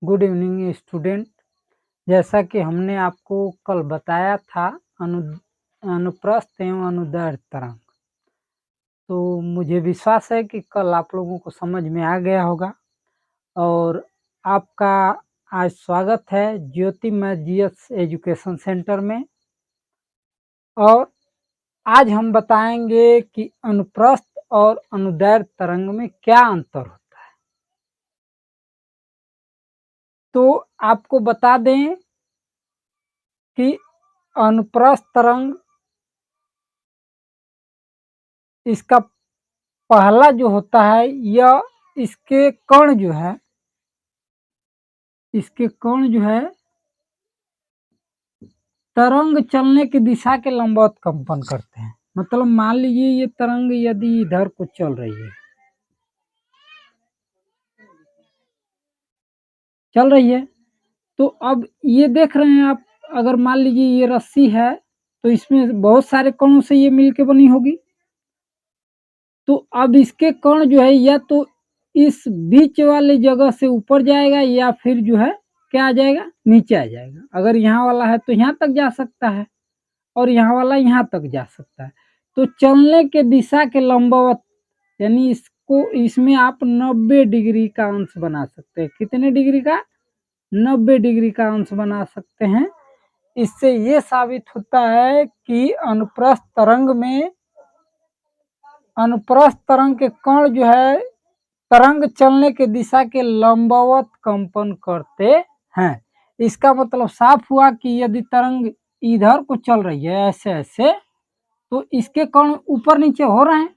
Good evening student. जैसा कि हमने आपको कल बताया था अनुप्रस्थ एवं अनुदैर्ध्य तरंग, तो मुझे विश्वास है कि कल आप लोगों को समझ में आ गया होगा। और आपका आज स्वागत है ज्योति मैजियस एजुकेशन सेंटर में। और आज हम बताएंगे कि अनुप्रस्थ और अनुदैर्ध्य तरंग में क्या अंतर होता है। तो आपको बता दें कि अनुप्रस्थ तरंग, इसका पहला जो होता है यह इसके कण जो है तरंग चलने की दिशा के लंबवत कंपन करते हैं। मतलब मान लीजिए ये तरंग यदि इधर को चल रही है तो अब ये देख रहे हैं आप, अगर मान लीजिए ये रस्सी है तो इसमें बहुत सारे कणों से ये मिलके बनी होगी। तो अब इसके कण जो है या तो इस बीच वाले जगह से ऊपर जाएगा या फिर जो है क्या आ जाएगा, नीचे आ जाएगा। अगर यहाँ वाला है तो यहाँ तक जा सकता है और यहाँ वाला यहाँ तक जा सकता है। तो चलने के दिशा के लंबवत, यानी इसमें आप 90 डिग्री का अंश बना सकते हैं। कितने डिग्री का? 90 डिग्री का अंश बना सकते हैं। इससे ये साबित होता है कि अनुप्रस्थ तरंग के कण जो है तरंग चलने के दिशा के लंबवत कंपन करते हैं। इसका मतलब साफ हुआ कि यदि तरंग इधर को चल रही है ऐसे तो इसके कण ऊपर नीचे हो रहे हैं।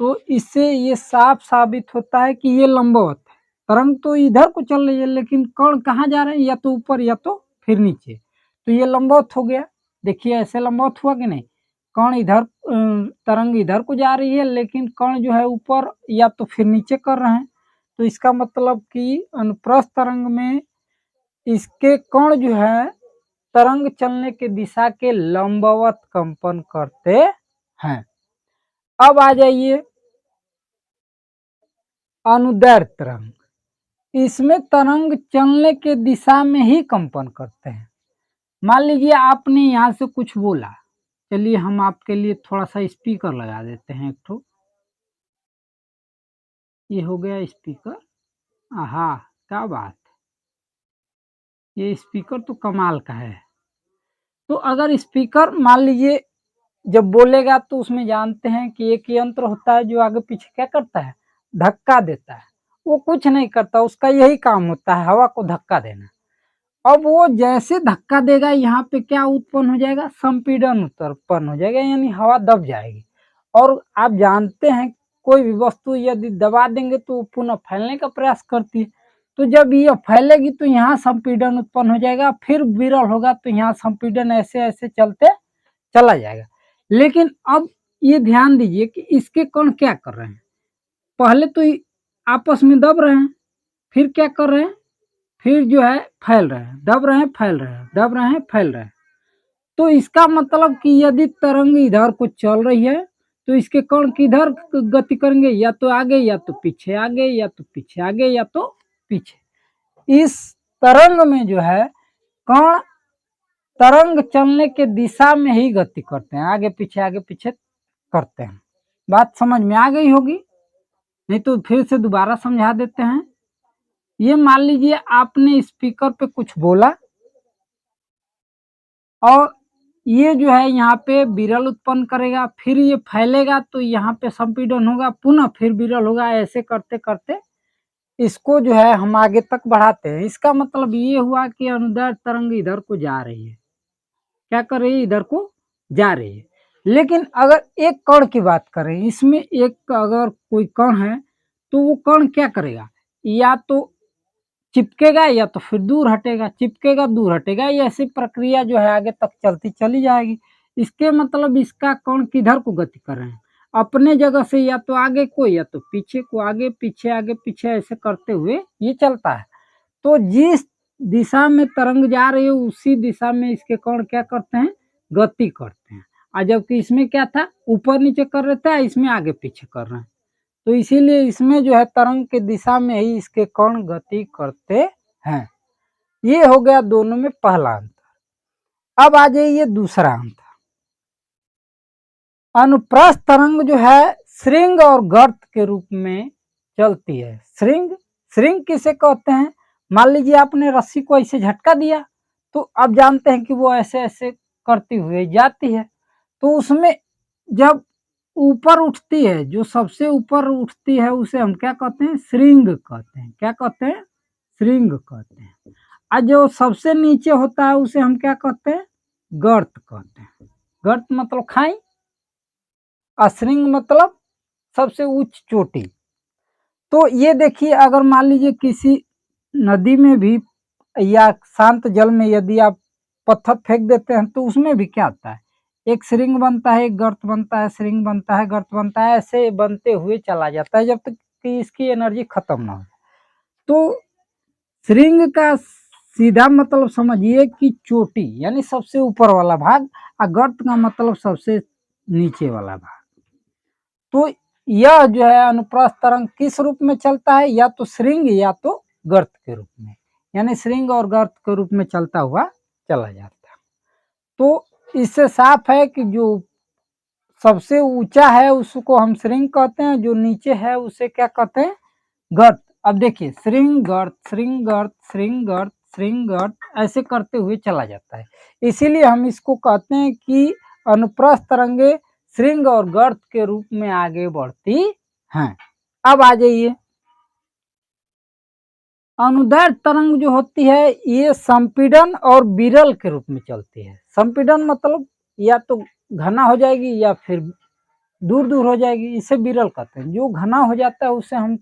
तो इससे ये साफ साबित होता है कि ये लंबवत है। तरंग तो इधर को चल रही है लेकिन कण कहाँ जा रहे हैं, या तो ऊपर या तो फिर नीचे। तो ये लंबवत हो गया। देखिए ऐसे लंबवत हुआ कि नहीं। कण इधर, तरंग इधर को जा रही है लेकिन कण जो है ऊपर या तो फिर नीचे कर रहे हैं। तो इसका मतलब कि अनुप्रस्थ तरंग में इसके कण जो है तरंग चलने के दिशा के लंबवत कंपन करते हैं। अब आ जाइए अनुदैर्ध्य तरंग। इसमें तरंग चलने के दिशा में ही कंपन करते हैं। मान लीजिए आपने यहाँ से कुछ बोला, चलिए हम आपके लिए थोड़ा सा स्पीकर लगा देते हैं एक ठो। ये हो गया स्पीकर। आहा, क्या बात है, ये स्पीकर तो कमाल का है। तो अगर स्पीकर मान लीजिए जब बोलेगा तो उसमें जानते हैं कि एक यंत्र होता है जो आगे पीछे क्या करता है, धक्का देता है। वो कुछ नहीं करता, उसका यही काम होता है, हवा को धक्का देना। अब वो जैसे धक्का देगा यहाँ पे क्या उत्पन्न हो जाएगा, संपीड़न उत्पन्न हो जाएगा, यानी हवा दब जाएगी। और आप जानते हैं कोई भी वस्तु यदि दबा देंगे तो पुनः फैलने का प्रयास करती है। तो जब ये फैलेगी तो यहाँ संपीड़न उत्पन्न हो जाएगा, फिर विरल होगा तो यहाँ संपीड़न ऐसे ऐसे चलते चला जाएगा। लेकिन अब ये ध्यान दीजिए कि इसके कण क्या कर रहे हैं, पहले तो आपस में दब रहे हैं, फिर क्या कर रहे हैं, फिर जो है फैल रहे हैं, दब रहे हैं, फैल रहे हैं, दब रहे हैं, फैल रहे हैं। तो इसका मतलब कि यदि तरंग इधर को चल रही है तो इसके कण किधर गति करेंगे, या तो आगे या तो पीछे, आगे या तो पीछे, आगे या तो पीछे। इस तरंग में जो है कण तरंग चलने के दिशा में ही गति करते हैं, आगे पीछे करते हैं। बात समझ में आ गई होगी, नहीं तो फिर से दोबारा समझा देते हैं। ये मान लीजिए आपने स्पीकर पे कुछ बोला और ये जो है यहाँ पे विरल उत्पन्न करेगा, फिर ये फैलेगा तो यहाँ पे संपीड़न होगा, पुनः फिर विरल होगा। ऐसे करते करते इसको जो है हम आगे तक बढ़ाते हैं। इसका मतलब ये हुआ कि अनुदैर्ध्य तरंग इधर को जा रही है, क्या कर रही है, इधर को जा रही है। लेकिन अगर एक कण की बात करें, इसमें एक अगर कोई कण है तो वो कण क्या करेगा, या तो चिपकेगा या तो फिर दूर हटेगा, चिपकेगा दूर हटेगा, ऐसी प्रक्रिया जो है आगे तक चलती चली जाएगी। इसके मतलब इसका कण किधर को गति कर रहे हैं, अपने जगह से या तो आगे को या तो पीछे को, आगे पीछे ऐसे करते हुए ये चलता है। तो जिस दिशा में तरंग जा रही है उसी दिशा में इसके कण क्या करते हैं, गति करते हैं। और जबकि इसमें क्या था, ऊपर नीचे कर रहे थे, इसमें आगे पीछे कर रहे हैं। तो इसीलिए इसमें जो है तरंग की दिशा में ही इसके कण गति करते हैं। ये हो गया दोनों में पहला अंतर। अब आ जाइए दूसरा अंतर। अनुप्रस्थ तरंग जो है श्रृंग और गर्त के रूप में चलती है। श्रृंग, श्रृंग किसे कहते हैं? मान लीजिए आपने रस्सी को ऐसे झटका दिया तो अब जानते हैं कि वो ऐसे ऐसे करती हुई जाती है। तो उसमें जब ऊपर उठती है, जो सबसे ऊपर उठती है उसे हम क्या कहते हैं? श्रृंग कहते हैं। क्या कहते हैं? श्रृंग कहते हैं। और जो सबसे नीचे होता है उसे हम क्या कहते हैं? गर्त कहते हैं। गर्त मतलब खाई, अश्रृंग मतलब सबसे उच्च चोटी। तो ये देखिए, अगर मान लीजिए किसी नदी में भी या शांत जल में यदि आप पत्थर फेंक देते हैं तो उसमें भी क्या आता है? एक श्रृंग बनता है, एक गर्त बनता है, श्रृंग बनता है, गर्त बनता है, ऐसे बनते हुए चला जाता है जब तक कि इसकी एनर्जी खत्म ना हो। तो श्रृंग का सीधा मतलब समझिए कि चोटी यानी सबसे ऊपर वाला भाग, और गर्त का मतलब सबसे नीचे वाला भाग। तो यह जो है अनुप्रस्थ तरंग किस रूप में चलता है? या तो श्रृंग या तो गर्त के रूप में, यानी श्रृंग और गर्त के रूप में चलता हुआ चला जाता है। तो इससे साफ है कि जो सबसे ऊंचा है उसको हम श्रृंग कहते हैं, जो नीचे है उसे क्या कहते हैं? गर्त। अब देखिए, श्रृंग गर्त, श्रृंग गर्त, श्रृंग गर्त, श्रृंग गर्त, ऐसे करते हुए चला जाता है। इसीलिए हम इसको कहते हैं कि अनुप्रस्थ तरंगे श्रृंग और गर्त के रूप में आगे बढ़ती हैं। अब आ जाइए, अनुदैर्घ्य तरंग जो होती है ये संपीड़न और विरल के रूप में चलती है। संपीड़न मतलब या तो घना हो जाएगी या फिर दूर दूर हो जाएगी, इसे विरल कहते हैं। जो घना हो जाता है उसे हम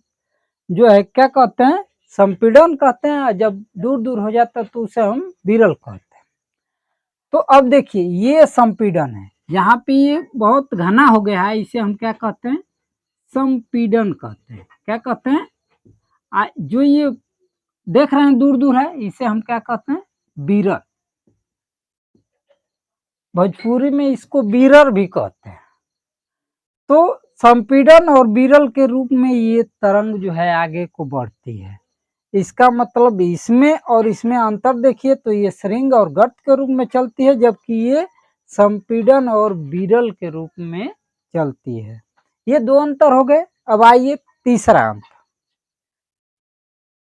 जो है क्या कहते हैं? संपीड़न कहते हैं। जब दूर दूर हो जाता है तो उसे हम विरल कहते हैं। तो अब देखिए, ये संपीड़न है, यहाँ पे ये बहुत घना हो गया है, इसे हम क्या कहते हैं? संपीड़न कहते हैं। क्या कहते हैं? जो ये देख रहे हैं दूर दूर है, इसे हम क्या कहते हैं? विरल। भोजपुरी में इसको विरल भी कहते हैं। तो संपीड़न और विरल के रूप में ये तरंग जो है आगे को बढ़ती है। इसका मतलब इसमें और इसमें अंतर देखिए, तो ये श्रृंग और गर्त के रूप में चलती है, जबकि ये संपीड़न और विरल के रूप में चलती है। ये दो अंतर हो गए। अब आइए तीसरा अंतर।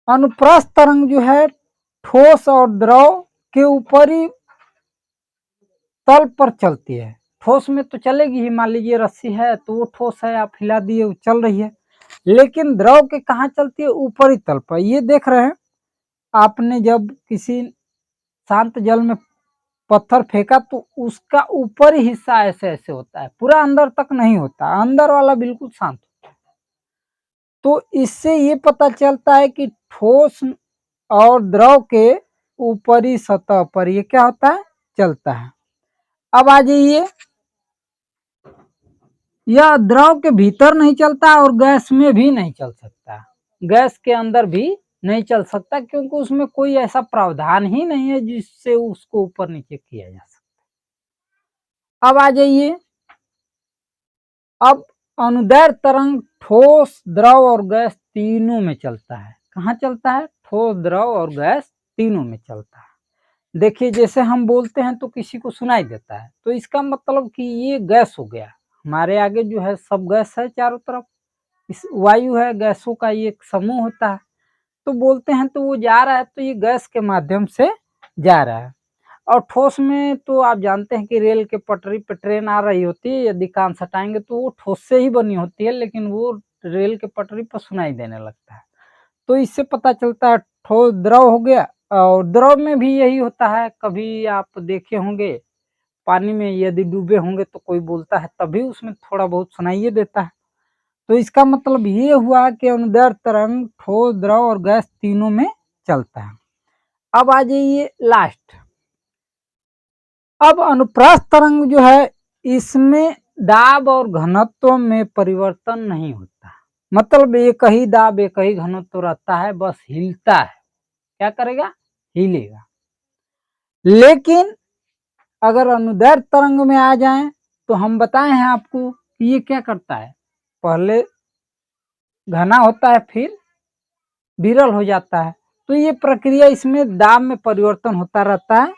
अनुप्रस्थ तरंग जो है ठोस और द्रव के ऊपरी तल पर चलती है। ठोस में तो चलेगी ही, मान लीजिए रस्सी है तो वो ठोस है, आप हिला दिए वो चल रही है। लेकिन द्रव के कहाँ चलती है? ऊपरी तल पर। ये देख रहे हैं, आपने जब किसी शांत जल में पत्थर फेंका तो उसका ऊपरी हिस्सा ऐसे ऐसे होता है, पूरा अंदर तक नहीं होता, अंदर वाला बिल्कुल शांत होता है। तो इससे ये पता चलता है कि ठोस और द्रव के ऊपरी सतह पर ये क्या होता है? चलता है। अब आ जाइए, यह द्रव के भीतर नहीं चलता और गैस में भी नहीं चल सकता, गैस के अंदर भी नहीं चल सकता, क्योंकि उसमें कोई ऐसा प्रावधान ही नहीं है जिससे उसको ऊपर नीचे किया जा सकता। अब आ जाइए, अब अनुदैर्घ्य तरंग ठोस, द्रव और गैस तीनों में चलता है। कहाँ चलता है? ठोस, द्रव और गैस तीनों में चलता है। देखिए, जैसे हम बोलते हैं तो किसी को सुनाई देता है, तो इसका मतलब कि ये गैस हो गया। हमारे आगे जो है सब गैस है, चारों तरफ इस वायु है, गैसों का ये एक समूह होता है। तो बोलते हैं तो वो जा रहा है, तो ये गैस के माध्यम से जा रहा है। और ठोस में तो आप जानते हैं कि रेल के पटरी पे ट्रेन आ रही होती है, यदि कान सटाएंगे तो वो ठोस से ही बनी होती है, लेकिन वो रेल के पटरी पर सुनाई देने लगता है। तो इससे पता चलता है ठोस द्रव हो गया। और द्रव में भी यही होता है, कभी आप देखे होंगे पानी में यदि डूबे होंगे तो कोई बोलता है तभी उसमें थोड़ा बहुत सुनाइए देता है। तो इसका मतलब ये हुआ कि अनुदैर्घ्य तरंग ठोस, द्रव और गैस तीनों में चलता है। अब आ जाइए लास्ट। अब अनुप्रस्थ तरंग जो है इसमें दाब और घनत्व में परिवर्तन नहीं होता, मतलब एक ही दाब एक ही घनत्व रहता है, बस हिलता है। क्या करेगा? हिलेगा। लेकिन अगर अनुदैर्घ्य तरंग में आ जाएं तो हम बताए हैं आपको कि ये क्या करता है, पहले घना होता है फिर विरल हो जाता है। तो ये प्रक्रिया, इसमें दाब में परिवर्तन होता रहता है।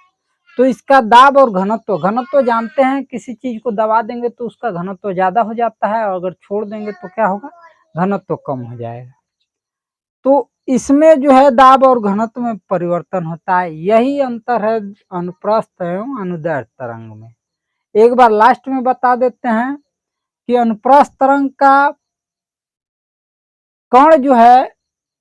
तो इसका दाब और घनत्व, घनत्व जानते हैं, किसी चीज को दबा देंगे तो उसका घनत्व ज्यादा हो जाता है, और अगर छोड़ देंगे तो क्या होगा, घनत्व कम हो जाएगा। तो इसमें जो है दाब और घनत्व में परिवर्तन होता है, यही अंतर है अनुप्रस्थ एवं अनुदैर्घ्य तरंग में। एक बार लास्ट में बता देते हैं कि अनुप्रस्थ तरंग का कण जो है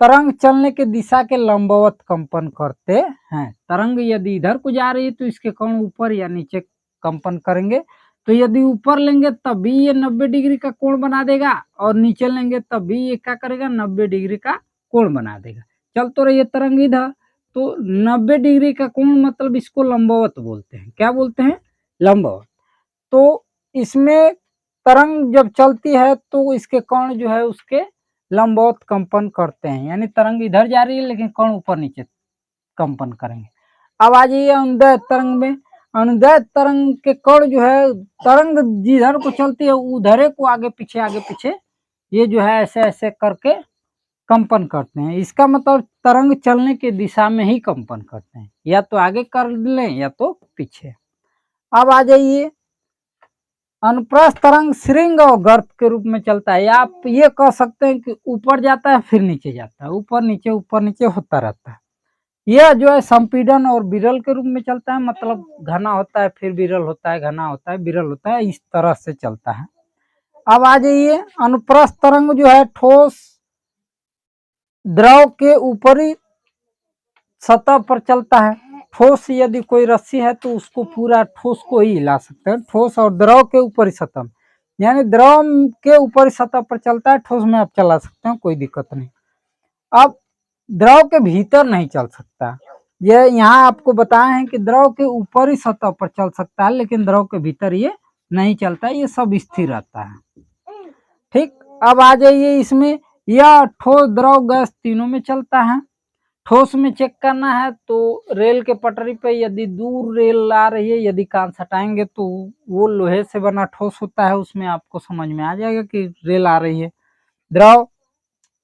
तरंग चलने के दिशा के लंबवत कंपन करते हैं। तरंग यदि इधर को जा रही है तो इसके कण ऊपर या नीचे कंपन करेंगे। तो यदि ऊपर लेंगे तब भी ये 90 डिग्री का कोण बना देगा, और नीचे लेंगे तब भी ये क्या करेगा, 90 डिग्री का कोण बना देगा। चल तो रही है तरंग इधर, तो 90 डिग्री का कोण मतलब इसको लंबवत बोलते हैं। क्या बोलते हैं, लंबवत। तो इसमें तरंग जब चलती है तो इसके कण जो है उसके लंबवत कंपन करते हैं, यानी तरंग इधर जा रही है लेकिन कण ऊपर नीचे कंपन करेंगे। अब आ जाइए अनुदैर्घ्य तरंग में। अनुदैर्घ्य तरंग के कण जो है, तरंग जिधर को चलती है उधरे को आगे पीछे ये जो है ऐसे ऐसे करके कंपन करते हैं। इसका मतलब तरंग चलने की दिशा में ही कंपन करते हैं, या तो आगे कर लें या तो पीछे। अब आ जाइए, अनुप्रस्थ तरंग श्रृंग और गर्त के रूप में चलता है, या आप ये कह सकते हैं कि ऊपर जाता है फिर नीचे जाता है, ऊपर नीचे होता रहता है। यह जो है संपीड़न और विरल के रूप में चलता है, मतलब घना होता है फिर विरल होता है, घना होता है विरल होता है, इस तरह से चलता है। अब आ जाइए, अनुप्रस्थ तरंग जो है ठोस द्रव के ऊपरी सतह पर चलता है। ठोस यदि कोई रस्सी है तो उसको पूरा ठोस को ही हिला सकते हैं, ठोस और द्रव के ऊपरी सतह, यानी द्रव के ऊपरी सतह पर चलता है, ठोस में आप चला सकते हैं, कोई दिक्कत नहीं। अब द्रव के भीतर नहीं चल सकता, ये यहाँ आपको बताए हैं कि द्रव के ऊपरी सतह पर चल सकता है, लेकिन द्रव के भीतर ये नहीं चलता, ये सब स्थिर रहता है। ठीक, अब आ जाइए इसमें, यह ठोस द्रव गैस तीनों में चलता है। ठोस में चेक करना है तो रेल के पटरी पे यदि दूर रेल आ रही है, यदि कांच हटाएंगे तो वो लोहे से बना ठोस होता है, उसमें आपको समझ में आ जाएगा कि रेल आ रही है। द्रव,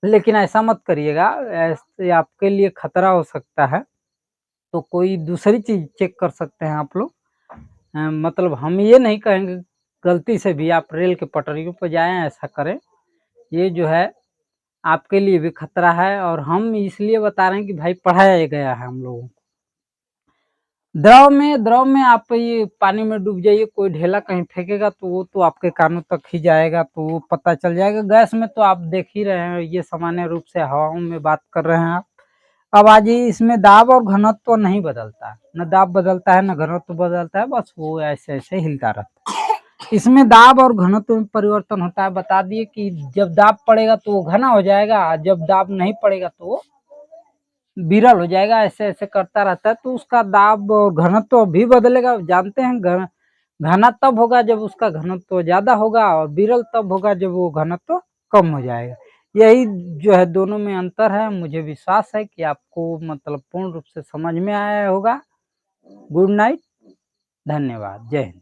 लेकिन ऐसा मत करिएगा, ऐसे आपके लिए खतरा हो सकता है, तो कोई दूसरी चीज चेक कर सकते हैं आप लोग। मतलब हम ये नहीं कहेंगे गलती से भी आप रेल के पटरियों पर जाएं, ऐसा करें, ये जो है आपके लिए भी खतरा है, और हम इसलिए बता रहे हैं कि भाई पढ़ाया गया है हम लोगों को। द्रव में आप ये पानी में डूब जाइए, कोई ढेला कहीं फेंकेगा तो वो तो आपके कानों तक ही जाएगा, तो वो पता चल जाएगा। गैस में तो आप देख ही रहे हैं, ये सामान्य रूप से हवाओं में बात कर रहे हैं आप। अब आ जाइए, इसमें दाब और घनत्व तो नहीं बदलता, न दाब बदलता है न घनत्व बदलता है, बस वो ऐसे ऐसे हिलता रहता है। इसमें दाब और घनत्व में परिवर्तन होता है। बता दिए कि जब दाब पड़ेगा तो वो घना हो जाएगा, जब दाब नहीं पड़ेगा तो वो विरल हो जाएगा, ऐसे ऐसे करता रहता है। तो उसका दाब और घनत्व भी बदलेगा। जानते हैं घना तब होगा जब उसका घनत्व ज्यादा होगा, और विरल तब होगा जब वो घनत्व कम हो जाएगा। यही जो है दोनों में अंतर है। मुझे विश्वास है कि आपको मतलब पूर्ण रूप से समझ में आया होगा। गुड नाइट, धन्यवाद, जय हिंद।